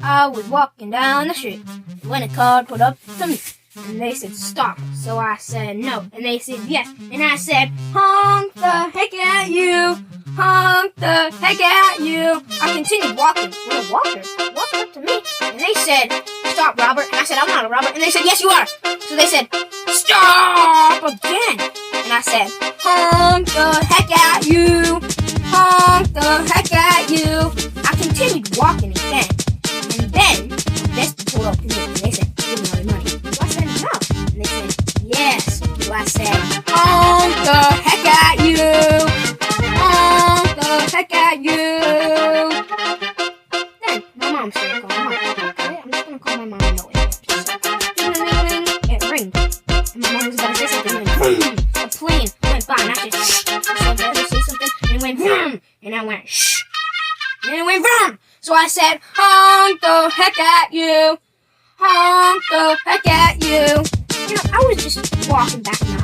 I was walking down the street when a car pulled up to me. And they said, stop. So I said, no. And they said, yes. And I said, honk the heck at you. Honk the heck at you. I continued walking. Well, the walkers walked up to me. And they said, stop, Robert. And I said, I'm not a robber. And they said, yes, you are. So they said, stop again. And I said, honk the heck at you. Honk the heck at you. I continued walking again. And then, this pulled up to me. And they said, give me all your money. So I said, no. And they said, yes. So I said, honk the heck at you. Honk the heck at you. Then, my mom started calling. Okay, I'm just going to call my mom and know it. So, ding-a-ling-a-ling, it ringed. And my mom was about to say something. And boom, a plane went by. And I said, shh. So I was about to say something. And it went, vroom. And I went, shh. And it went, vroom. So I said, honk the heck at you. Honk the heck at you. You know, I was just walking back in the